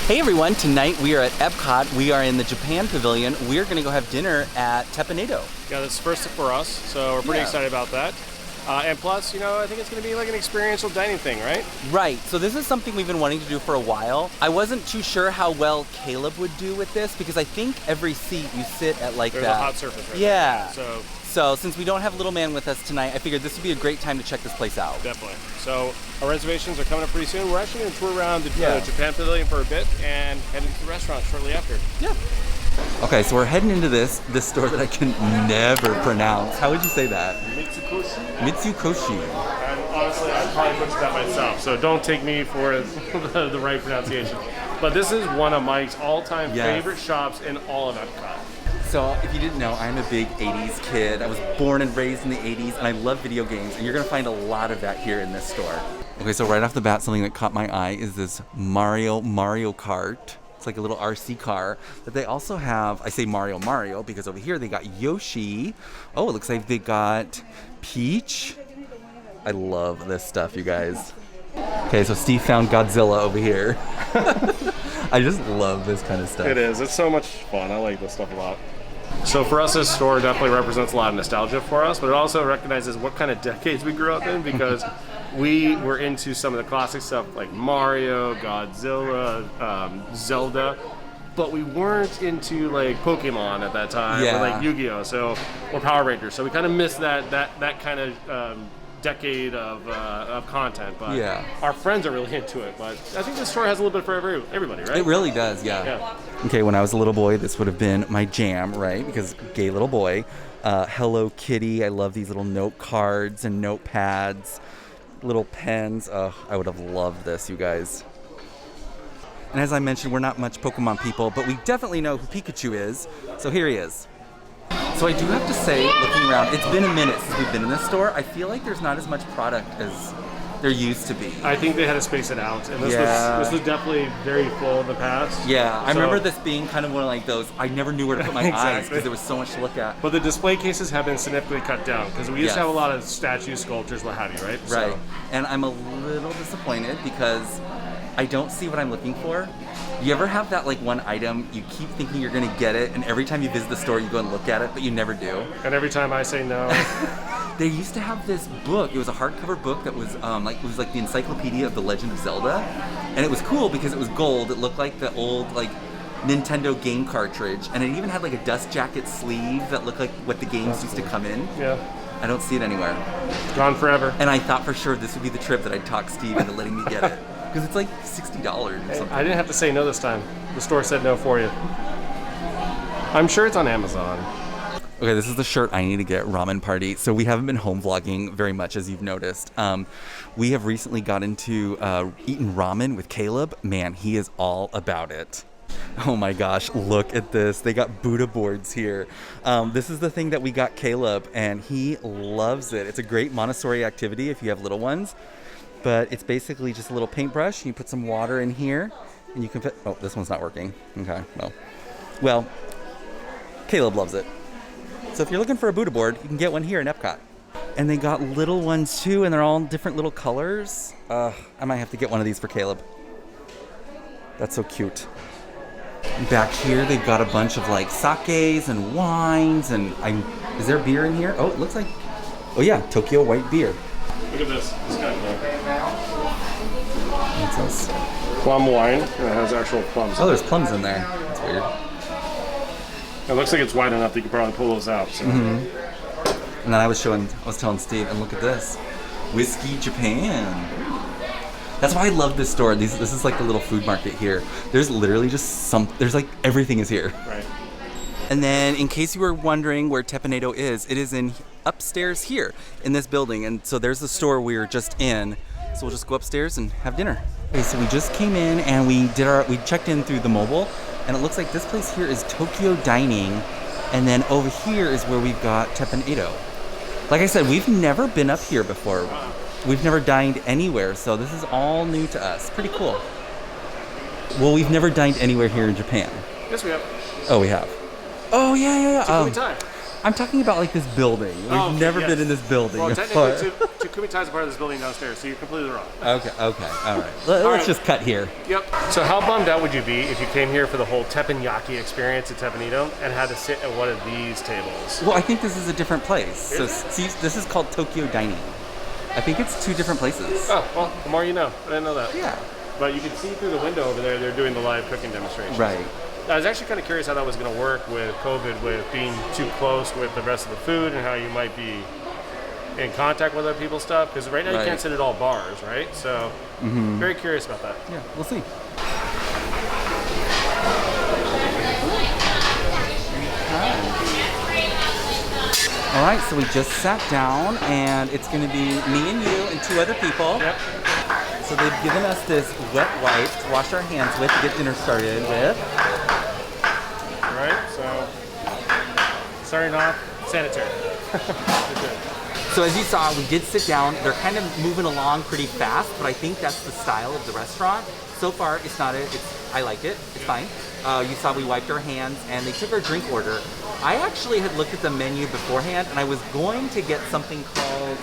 Hey everyone, tonight we are at Epcot. We are in the Japan Pavilion. We're gonna go have dinner at Teppan Edo. Yeah, this is first for us, so we're pretty excited about that. And plus, you know, I think it's gonna be like an experiential dining thing, right? Right, so this is something we've been wanting to do for a while. I wasn't too sure how well Caleb would do with this because I think every seat you sit at like There's that. a hot surface right Yeah. there. So since we don't have little man with us tonight, I figured this would be a great time to check this place out. Definitely. So our reservations are coming up pretty soon. We're actually going to tour around the Japan Pavilion for a bit and head into the restaurant shortly after. Yeah. Okay, so we're heading into this store that I can never pronounce. How would you say that? Mitsukoshi. Mitsukoshi. And honestly, I probably butchered that myself, so don't take me for the right pronunciation. But this is one of Mike's all-time favorite shops in all of Epcot. So if you didn't know, I'm a big 80s kid. I was born and raised in the 80s, and I love video games, and you're gonna find a lot of that here in this store. Okay, so right off the bat, something that caught my eye is this Mario Kart. It's like a little RC car, but they also have, I say Mario because over here they got Yoshi. Oh, it looks like they got Peach. I love this stuff, you guys. Okay, so Steve found Godzilla over here. I just love this kind of stuff. It is. It's so much fun. I like this stuff a lot. So for us, this store definitely represents a lot of nostalgia for us, but it also recognizes what kind of decades we grew up in because we were into some of the classic stuff like Mario, Godzilla, Zelda, but we weren't into like Pokemon at that time or like Yu-Gi-Oh! Or Power Rangers. So we kind of missed that kind of decade of content, but our friends are really into it. But I think this store has a little bit for everybody, right? It really does, yeah. Okay, when I was a little boy, this would have been my jam, right? Because gay little boy. Hello Kitty, I love these little note cards and notepads, little pens. I would have loved this, you guys. And as I mentioned, we're not much Pokemon people, but we definitely know who Pikachu is. So here he is. So I do have to say, looking around, it's been a minute since we've been in this store. I feel like there's not as much product as there used to be. I think they had to space it out, and this was definitely very full in the past. Yeah, I remember this being kind of one of like those, I never knew where to put my eyes because there was so much to look at. But the display cases have been significantly cut down because we used to have a lot of statues, sculptures, what have you, right? Right, and I'm a little disappointed because I don't see what I'm looking for. You ever have that like one item, you keep thinking you're gonna get it, and every time you visit the store, you go and look at it, but you never do? And every time I say no. They used to have this book. It was a hardcover book that was like the Encyclopedia of the Legend of Zelda, and it was cool because it was gold. It looked like the old like Nintendo game cartridge, and it even had like a dust jacket sleeve that looked like what the games used to come in. Yeah. I don't see it anywhere. Gone forever. And I thought for sure this would be the trip that I'd talk Steve into letting me get it. Because it's like $60 or something. I didn't have to say no this time. The store said no for you. I'm sure it's on Amazon. Okay, this is the shirt I need to get, Ramen Party. So we haven't been home vlogging very much, as you've noticed. We have recently got into eating ramen with Caleb. Man, he is all about it. Oh my gosh, look at this. They got Buddha boards here. This is the thing that we got Caleb, and he loves it. It's a great Montessori activity if you have little ones. But it's basically just a little paintbrush. You put some water in here, and you can put... Oh, this one's not working. Okay, well, Caleb loves it. So if you're looking for a Buddha board, you can get one here in Epcot. And they got little ones too, and they're all different little colors. I might have to get one of these for Caleb. That's so cute. Back here, they've got a bunch of like sakes and wines, and is there beer in here? Oh, it looks like... Oh yeah, Tokyo White Beer. Look at this. This guy. What's this? Plum wine. And it has actual plums. Oh, there's plums in there. That's weird. It looks like it's wide enough that you could probably pull those out. So. Mm-hmm. And then I was telling Steve, and look at this. Whiskey Japan. That's why I love this store. This is like the little food market here. There's literally just there's like everything is here. Right. And then in case you were wondering where Teppan Edo is, it is in upstairs here in this building. And so there's the store we were just in. So we'll just go upstairs and have dinner. Okay, so we just came in and we checked in through the mobile, and it looks like this place here is Tokyo Dining. And then over here is where we've got Teppan Edo. Like I said, we've never been up here before. We've never dined anywhere, so this is all new to us. Pretty cool. Well, we've never dined anywhere here in Japan. Yes, we have. Oh, we have. Oh, yeah. I'm talking about like this building. We've never been in this building. Well, technically, Kumitai is a part of this building downstairs, so you're completely wrong. Okay, all right. Let's just cut here. Yep. So how bummed out would you be if you came here for the whole teppanyaki experience at Teppan Edo and had to sit at one of these tables? Well, I think this is a different place. So see, this is called Tokyo Dining. I think it's 2 different places. Oh, well, the more you know. I didn't know that. Yeah. But you can see through the window over there, they're doing the live cooking demonstration. Right. I was actually kind of curious how that was going to work with COVID, with being too close with the rest of the food and how you might be in contact with other people's stuff. Because right now you can't sit at all bars, right? So very curious about that. Yeah, we'll see. All right, so we just sat down, and it's going to be me and you and 2 other people. Yep. So they've given us this wet wipe to wash our hands with to get dinner started with. All right, so starting off, sanitary. So as you saw, we did sit down. They're kind of moving along pretty fast, but I think that's the style of the restaurant. So far, it's not I like it. It's fine. You saw we wiped our hands, and they took our drink order. I actually had looked at the menu beforehand, and I was going to get something called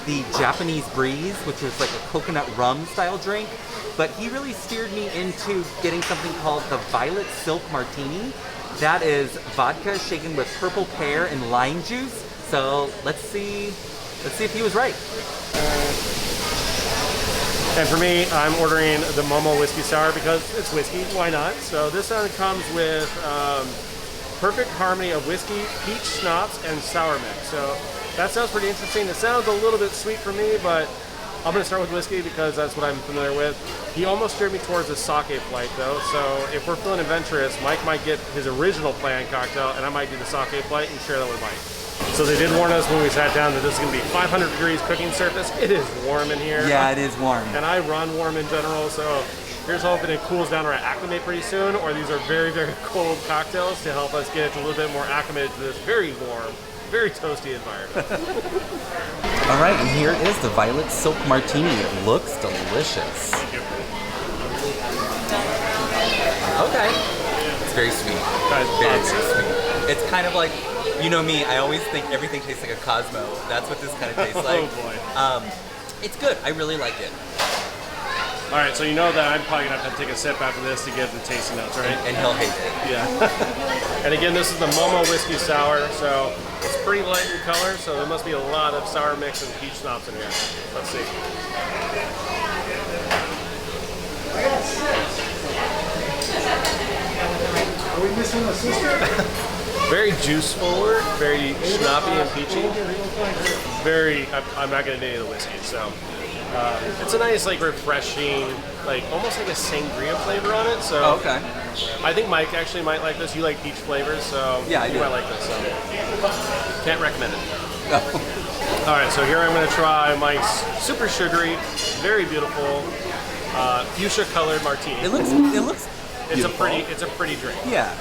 the Japanese Breeze, which is like a coconut rum style drink, but he really steered me into getting something called the Violet Silk Martini. That is vodka shaken with purple pear and lime juice. So let's see if he was right. And for me, I'm ordering the Momo Whiskey Sour because it's whiskey, why not? So this one comes with perfect harmony of whiskey, peach schnapps, and sour mix. So that sounds pretty interesting. It sounds a little bit sweet for me, but I'm going to start with whiskey because that's what I'm familiar with. He almost steered me towards a sake flight though, so if we're feeling adventurous, Mike might get his original planned cocktail and I might do the sake flight and share that with Mike. So they did warn us when we sat down that this is going to be 500 degrees cooking surface. It is warm in here. Yeah, it is warm. And I run warm in general, so here's hoping it cools down or I acclimate pretty soon, or these are very, very cold cocktails to help us get a little bit more acclimated to this very warm, very toasty environment. All right, and here is the Violet Silk Martini. It looks delicious. Thank you. Okay. It's very sweet. Very sweet. It's kind of like, you know me, I always think everything tastes like a Cosmo. That's what this kind of tastes like. Oh boy. It's good. I really like it. All right, so you know that I'm probably gonna have to take a sip after this to get the tasting notes, right? And he'll hate it. Yeah. And again, this is the Momo Whiskey Sour, so it's pretty light in color, so there must be a lot of sour mix and peach schnapps in here. Let's see. Are we missing a sister? Very juice forward, very schnappy and peachy. Very, I'm not gonna do any of the whiskey, so. It's a nice, like, refreshing, like, almost like a sangria flavor on it, so. Oh, okay. I think Mike actually might like this. You like peach flavors, so yeah, you might like this, so. Can't recommend it. All right, so here I'm gonna try Mike's super sugary, very beautiful, fuchsia colored martini. It looks beautiful. It's a pretty drink. Yeah.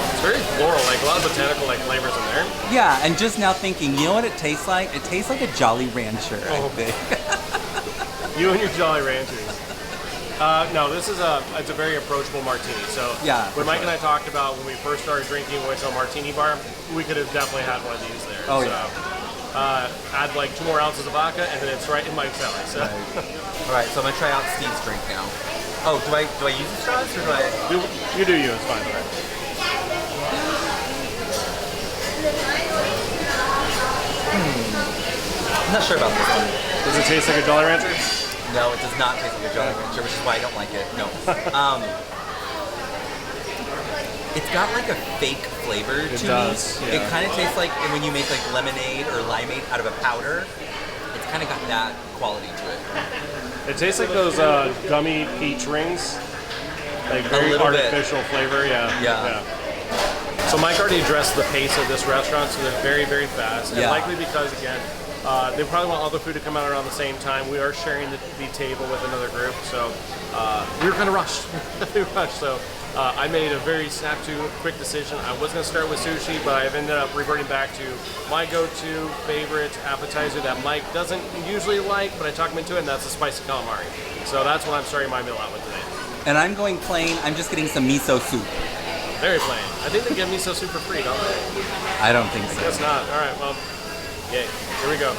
It's very floral, like a lot of botanical like flavors in there. Yeah, and just now thinking, you know what it tastes like? It tastes like a Jolly Rancher, I think. You and your Jolly Ranchers. No, this is it's a very approachable martini. So yeah, when Mike and I talked about when we first started drinking, we went to a martini bar, we could have definitely had one of these there. Oh, so, yeah. Add like 2 more ounces of vodka, and then it's right in Mike's alley. So. All right, so I'm gonna try out Steve's drink now. Oh, do I use the straws or do I? You do you. It's fine. Right? I'm not sure about this one. Does it taste like a Jolly Rancher? No, it does not taste like a Jolly Rancher, which is why I don't like it. No. It's got like a fake flavor to me. Yeah. It kind of tastes like when you make like lemonade or limeade out of a powder. It's kind of got that quality to it. It tastes like those gummy peach rings. Like very artificial flavor, yeah. So Mike already addressed the pace of this restaurant, so they're very, very fast. And likely because, again, they probably want all the food to come out around the same time. We are sharing the table with another group, so we were kind of rushed. So I made a very snap-to, quick decision. I was going to start with sushi, but I've ended up reverting back to my go-to favorite appetizer that Mike doesn't usually like, but I talked him into it, and that's the spicy calamari. So that's what I'm starting my meal out with today. And I'm going plain. I'm just getting some miso soup. Very plain. I think they give miso soup for free, don't they? I don't think so. Guess not. All right, well, yay. Here we go.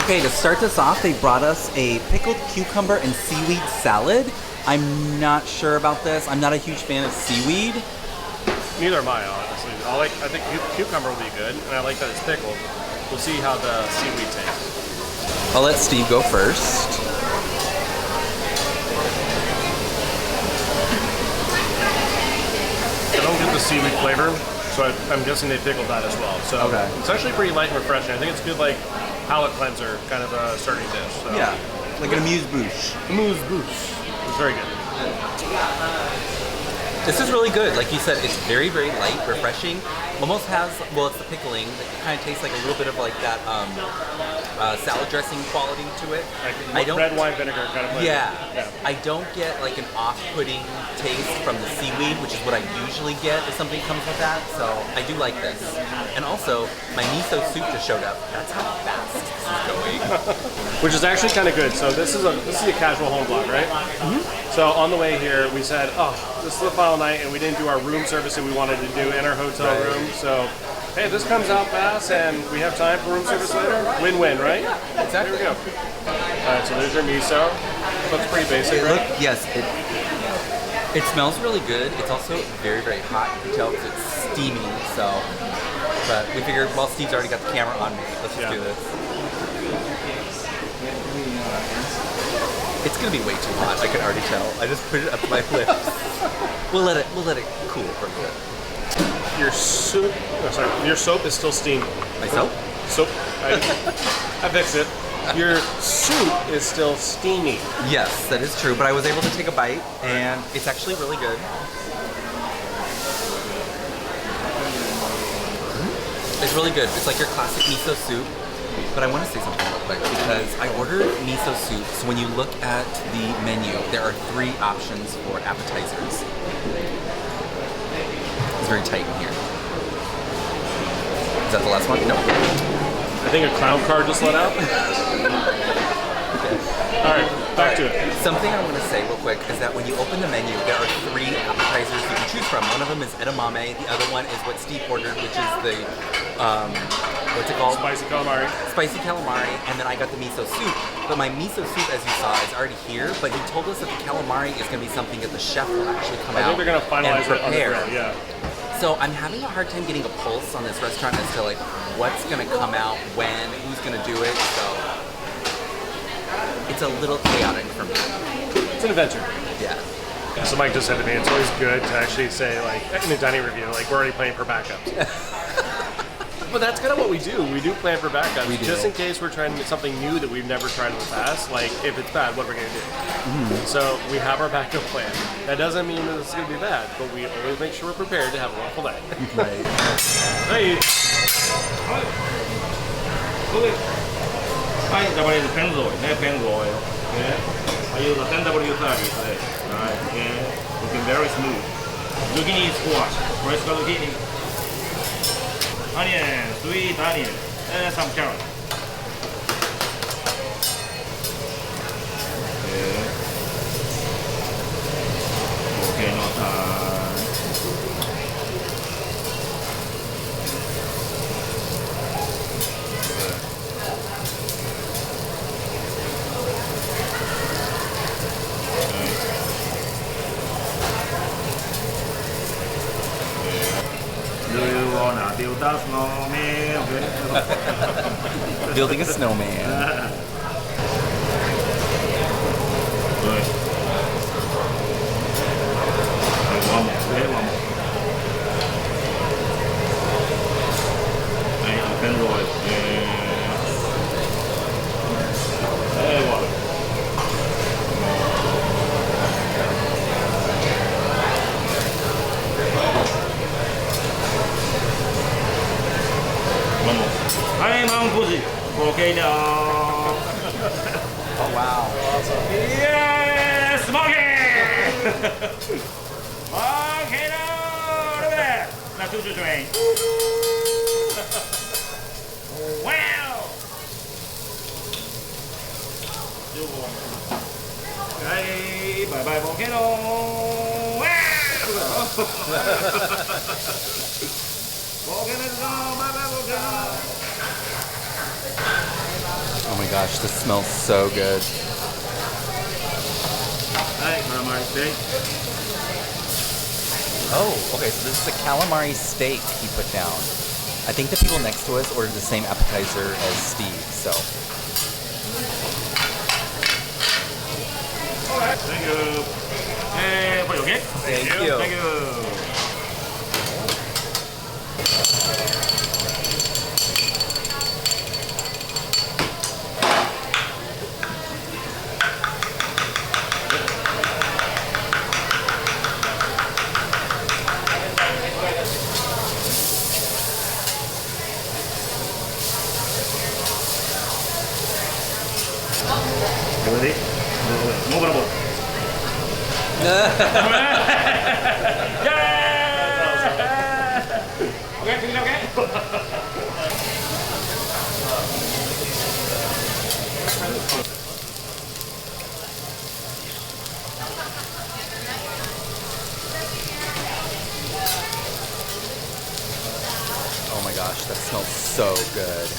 Okay, to start this off, they brought us a pickled cucumber and seaweed salad. I'm not sure about this. I'm not a huge fan of seaweed. Neither am I, honestly. I think cucumber will be good, and I like that it's pickled. We'll see how the seaweed tastes. I'll let Steve go first. I don't get the seaweed flavor, so I'm guessing they pickled that as well. So Okay. It's actually pretty light and refreshing. I think it's good, like, palate cleanser kind of a starting dish. So. Yeah, like an amuse-bouche. Amuse-bouche. It's very good. This is really good. Like you said, it's very, very light, refreshing. Almost has, well, it's the pickling. It kind of tastes like a little bit of like that salad dressing quality to it. Like red wine vinegar kind of flavor. Yeah. I don't get like an off-putting taste from the seaweed, which is what I usually get if something comes with that. So I do like this. And also, my miso soup just showed up. That's how fast this is going. Which is actually kind of good. So this is a casual home vlog, right? Mm-hmm. So on the way here, we said, oh, this is the final night, and we didn't do our room service that we wanted to do in our hotel room. So, hey, this comes out fast, and we have time for room service later. Win-win, right? Yeah, exactly. Here we go. All right, so there's your miso. Looks pretty basic, right? Yes, it smells really good. It's also very, very hot. You can tell because it's steaming. So, but we figured, well, Steve's already got the camera on me. Let's just do this. It's gonna be way too hot. I can already tell. I just put it up to my lips. We'll let it cool for a bit. Your soup. Oh, sorry. Your soap is still steaming. My soap? Soap. I fixed it. Your soup is still steamy. Yes, that is true. But I was able to take a bite, and it's actually really good. It's really good. It's like your classic miso soup. But I want to say something real quick because I ordered miso soup. So when you look at the menu, there are 3 options for appetizers. It's very tight in here. Is that the last one? No. I think a clown car just let out. All right, back to it. Something I want to say real quick is that when you open the menu, there are 3 appetizers you can choose from. One of them is edamame. The other one is what Steve ordered, which is the what's it called? Spicy calamari. Spicy calamari, and then I got the miso soup. But my miso soup, as you saw, is already here. But he told us that the calamari is going to be something that the chef will actually come out I think they're going to finalize it on the grill. Yeah. So I'm having a hard time getting a pulse on this restaurant as to like what's going to come out when, who's going to do it. So it's a little chaotic for me. It's an adventure. Yeah. So Mike just said to me, it's always good to actually say, like, in a dining review, like, we're already planning for backups. But that's kind of what we do. We do plan for backups. We do. Just in case we're trying something new that we've never tried in the past. Like, if it's bad, what are we going to do? Mm-hmm. So we have our backup plan. That doesn't mean that it's going to be bad, but we always make sure we're prepared to have a wonderful day. Right. Hey. はい、Japanese Pennzoil ね、Pennzoil ね。I use a 10W service today. Right, okay. Looking very smooth. Zucchini squash, fresh zucchini. Onion, sweet onion, and some carrot. Okay, no time. Do you wanna build a snowman? Building a snowman. Good. And one more, okay, one more. And Pennzoil. And water. One more. Hi, Mount Fuji. Volcano. Oh wow. Yes, smoking! Volcano! Look at that. Now to the drain. Wow! Still warm. Hey, bye bye volcano. Volcano, bye bye volcano. Oh my gosh, this smells so good. Hey, calamari steak. Oh, okay, so this is a calamari steak he put down. I think the people next to us ordered the same appetizer as Steve, so. Thank you. Hey, for you, okay? Thank you. Thank you. Ready? Move it over. Yeah! Okay, finish okay? Oh my gosh, that smells so good.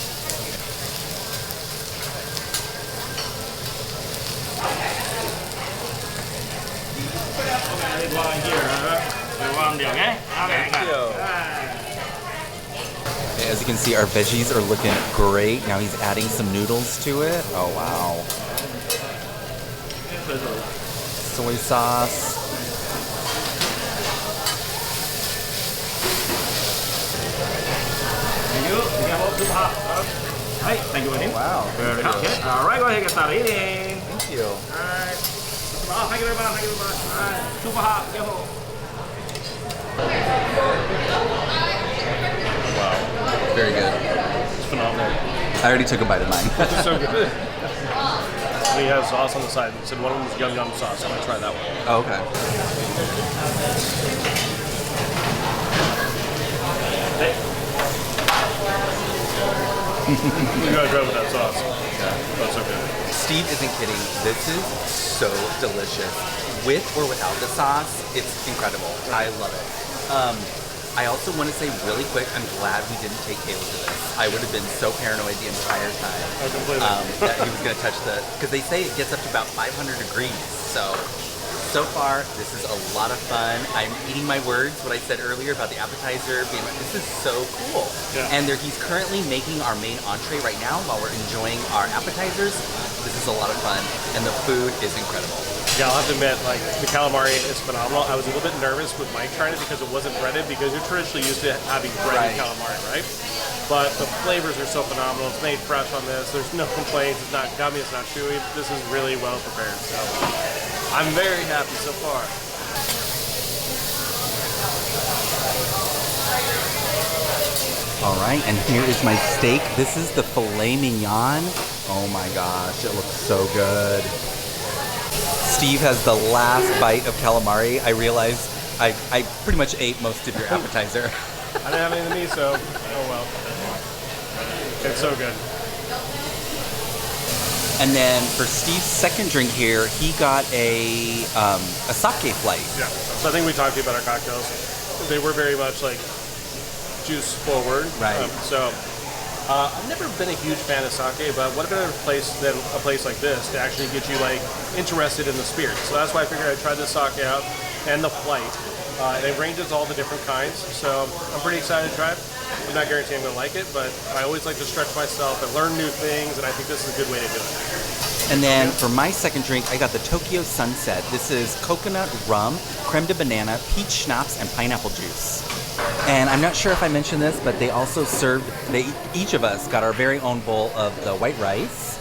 There's one here. There's one there, okay? Okay, got it. As you can see, our veggies are looking great. Now he's adding some noodles to it. Oh wow. Soy sauce. Thank you. You can hold super hot. Hey, thank you, Wendy. Wow. Very good. Okay. All right, go ahead and get started eating. Thank you. All right. Oh, thank you very much. Thank you very much. All right. Super hot. Get home. Very good. It's phenomenal. I already took a bite of mine. It's so good. He has sauce on the side. He said one of them was yum yum sauce. I'm gonna try that one. Oh, okay. You gotta try with that sauce. That's so good. Steve isn't kidding. This is so delicious. With or without the sauce, it's incredible. I love it. I also want to say really quick, I'm glad we didn't take Caleb to this. I would have been so paranoid the entire time Oh, completely. that he was going to touch the, because they say it gets up to about 500 degrees. So far, this is a lot of fun. I'm eating my words, what I said earlier about the appetizer being like, this is so cool. Yeah. And he's currently making our main entree right now while we're enjoying our appetizers. This is a lot of fun, and the food is incredible. Yeah, I'll have to admit, like, the calamari is phenomenal. I was a little bit nervous with Mike trying it because it wasn't breaded, because you're traditionally used to having breaded Right. calamari, right? But the flavors are so phenomenal. It's made fresh on this. There's no complaints. It's not gummy. It's not chewy. This is really well prepared. So I'm very happy so far. All right, and here is my steak. This is the filet mignon. Oh my gosh, it looks so good. Steve has the last bite of calamari. I realized I pretty much ate most of your appetizer. I didn't have any of the meat, so oh well. It's so good. And then for Steve's second drink here, he got a sake flight. Yeah. So I think we talked to you about our cocktails. They were very much like juice forward. Right. I've never been a huge fan of sake, but what better place than a place like this to actually get you like interested in the spirit? So that's why I figured I'd try this sake out and the flight. And it ranges all the different kinds, so I'm pretty excited to try it. I'm not guaranteeing I'm going to like it, but I always like to stretch myself and learn new things, and I think this is a good way to do it. And then for my second drink, I got the Tokyo Sunset. This is coconut rum, creme de banana, peach schnapps, and pineapple juice. And I'm not sure if I mentioned this, but they also served, each of us got our very own bowl of the white rice.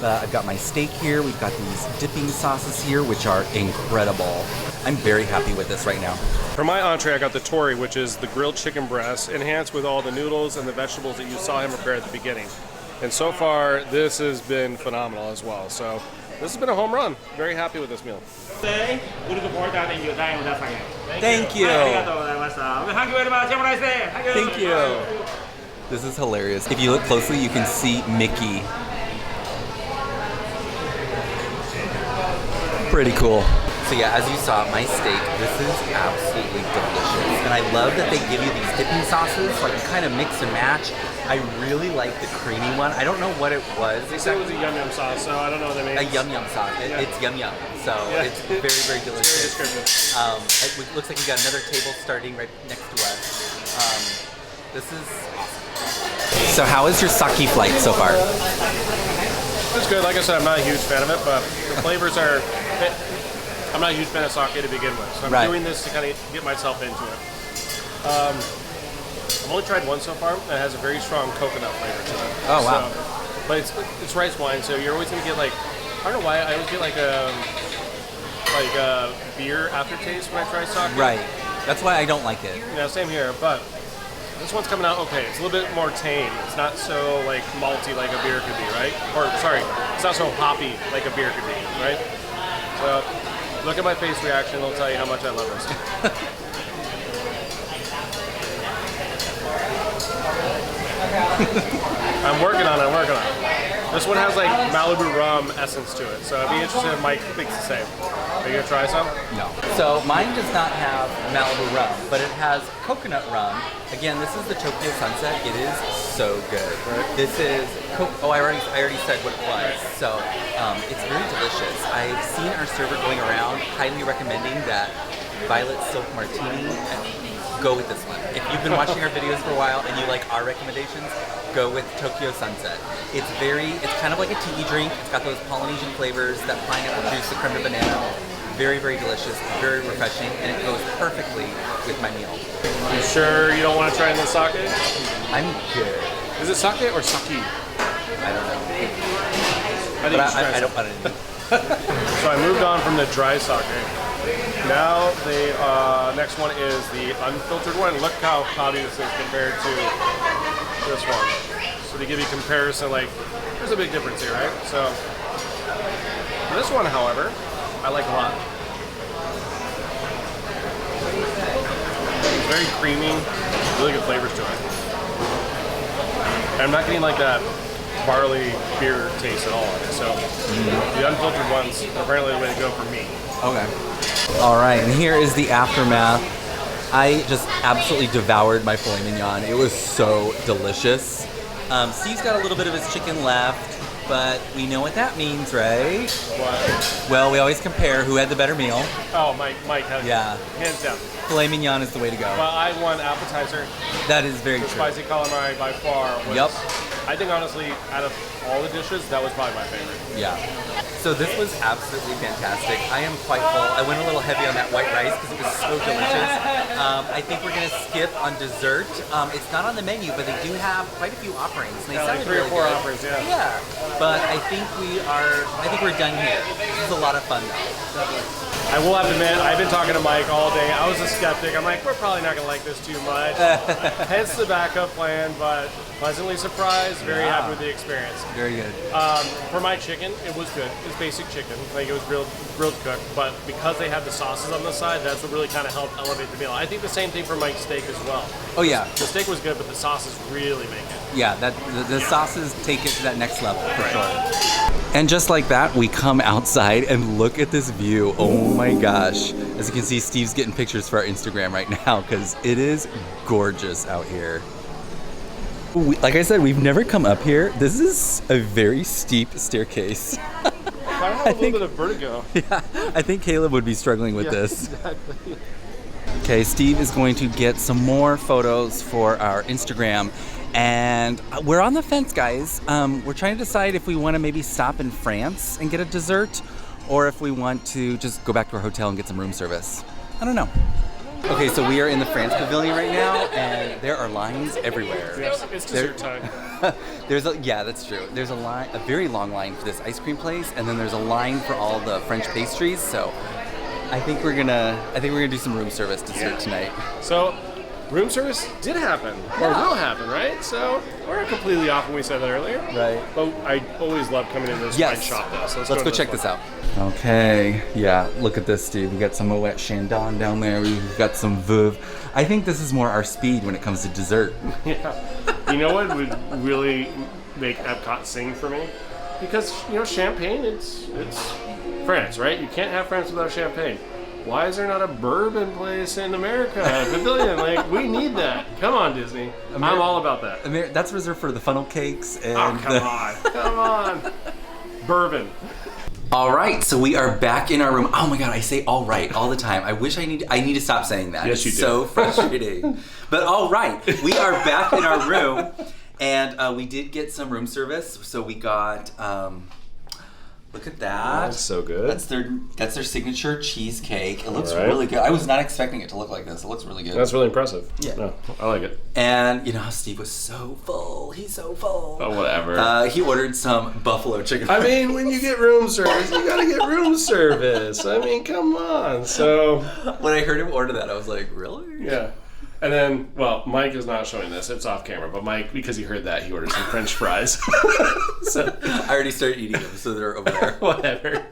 I've got my steak here. We've got these dipping sauces here, which are incredible. I'm very happy with this right now. For my entree, I got the tori, which is the grilled chicken breast, enhanced with all the noodles and the vegetables that you saw him prepare at the beginning. And so far, this has been phenomenal as well. So this has been a home run. Very happy with this meal. Thank you. Thank you very much. Have a nice day. Thank you. This is hilarious. If you look closely, you can see Mickey. Pretty cool. So yeah, as you saw, my steak, this is absolutely delicious. And I love that they give you these dipping sauces, so I can kind of mix and match. I really like the creamy one. I don't know what it was. They said it was a yum yum sauce, so I don't know what that means. A yum yum sauce. It's yum yum. So it's very, very delicious. Very descriptive. It looks like we got another table starting right next to us. This is awesome. So how is your sake flight so far? It's good. Like I said, I'm not a huge fan of it, but the flavors are... I'm not a huge fan of sake to begin with, so I'm doing this to kind of get myself into it. I've only tried one so far, and it has a very strong coconut flavor to it. Oh, wow. So, but it's rice wine, so you're always going to get like... I don't know why, I always get like a beer aftertaste when I try sake. Right. That's why I don't like it. Yeah, same here, but this one's coming out okay. It's a little bit more tame. It's not so like malty like a beer could be, right? Or sorry, it's not so hoppy like a beer could be, right? So look at my face reaction, it'll tell you how much I love this. I'm working on it. This one has like Malibu rum essence to it, so I'd be interested if Mike thinks the same. Are you gonna try some? No. So mine does not have Malibu rum, but it has coconut rum. Again, this is the Tokyo Sunset. It is so good. Right. This is I already said what it was. So it's very delicious. I've seen our server going around highly recommending that Violet Silk Martini. Go with this one. If you've been watching our videos for a while and you like our recommendations, go with Tokyo Sunset. It's kind of like a tea drink. It's got those Polynesian flavors, that pineapple juice, the creme de banana. Very, very delicious, very refreshing, and it goes perfectly with my meal. You sure you don't want to try the sake? I'm good. Is it sake or sake? I don't know. I don't want it. So I moved on from the dry sake. Now the next one is the unfiltered one. Look how cloudy this is compared to this one. So to give you comparison, like there's a big difference here, right? So this one, however, I like a lot. It's very creamy, really good flavors to it. And I'm not getting like that barley beer taste at all on it. So the unfiltered ones are apparently the way to go for me. Okay. All right, and here is the aftermath. I just absolutely devoured my filet mignon. It was so delicious. Steve's got a little bit of his chicken left, but we know what that means, right? What? Well, we always compare who had the better meal. Oh, Mike has hands down. Filet mignon is the way to go. Well, I won appetizer. That is very The true. spicy calamari by far was, Yep. I think honestly, out of all the dishes, that was probably my favorite. Yeah. So this was absolutely fantastic. I am quite full. I went a little heavy on that white rice because it was so delicious. I think we're gonna skip on dessert. It's not on the menu, but they do have quite a few offerings. And they Yeah, like sounded 3 or really 4 good. offerings, yeah. Yeah. But I think we're done here. This is a lot of fun though. I will have to admit, I've been talking to Mike all day. I was a skeptic. I'm like, we're probably not gonna like this too much. Hence the backup plan, but pleasantly surprised, very happy with the experience. Very good. For my chicken, it was good. It was basic chicken, like it was grilled cooked, but because they had the sauces on the side, that's what really kind of helped elevate the meal. I think the same thing for Mike's steak as well. Oh yeah. The steak was good, but the sauces really make it. Yeah, the sauces take it to that next level for sure. And just like that, we come outside and look at this view. Oh my gosh. As you can see, Steve's getting pictures for our Instagram right now because it is gorgeous out here. Like I said, we've never come up here. This is a very steep staircase. I have a little bit of vertigo. Yeah, I think Caleb would be struggling with this. Exactly. Okay, Steve is going to get some more photos for our Instagram. And we're on the fence, guys. We're trying to decide if we want to maybe stop in France and get a dessert, or if we want to just go back to our hotel and get some room service. I don't know. Okay, so we are in the France Pavilion right now, and there are lines everywhere. Yes, it's dessert time. Yeah, that's true. There's a very long line for this ice cream place, and then there's a line for all the French pastries. So I think we're gonna do some room service dessert tonight. So room service did happen, or will happen, right? So we're completely off when we said that earlier. Right. But I always love coming into this wine shop though. So let's go check this out. Okay, yeah, look at this, Steve. We got some Moet Chandon down there. We've got some Veuve. I think this is more our speed when it comes to dessert. Yeah. You know what would really make Epcot sing for me? because champagne, it's France, right? You can't have France without champagne. Why is there not a bourbon place in America? Pavilion, like, we need that. Come on, Disney. I'm all about that. That's reserved for the funnel cakes and Come on. Bourbon. All right, so we are back in our room. Oh my God, I say all right all the time. I wish I need to stop saying that. Yes, you it's do. So frustrating. But all right, we are back in our room, and we did get some room service. So we got, look at that. That's so good. That's their signature cheesecake. It looks All right. really good. I was not expecting it to look like this. It looks really good. That's really impressive. Yeah. No, I like it. And Steve was so full. He's so full. Oh, whatever. He ordered some buffalo chicken. I mean, when you get room service, you gotta get room service. I mean, come on. So when I heard him order that, I was like, really? yeah. And then, well, Mike is not showing this. It's off camera. But Mike, because he heard that, he ordered some French fries. So I already started eating them, so they're over there. whatever.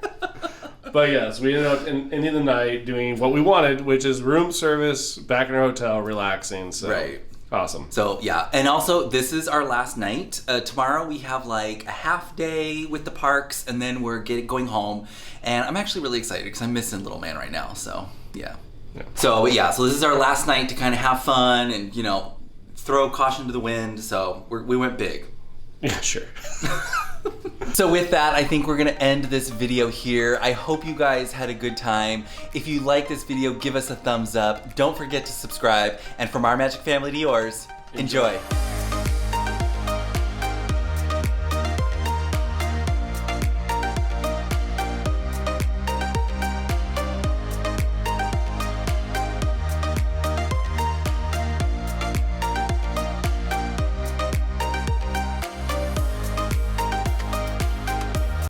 But yes, we ended up ending the night doing what we wanted, which is room service, back in our hotel, relaxing. So Right. Awesome. So yeah, and also this is our last night. Tomorrow we have like a half day with the parks, and then we're going home. And I'm actually really excited because I'm missing little man right now. So yeah. So so this is our last night to kind of have fun and throw caution to the wind. So we went big. Yeah, sure. So with that, I think we're gonna end this video here. I hope you guys had a good time. If you like this video, give us a thumbs up. Don't forget to subscribe. And from our magic family to yours, enjoy.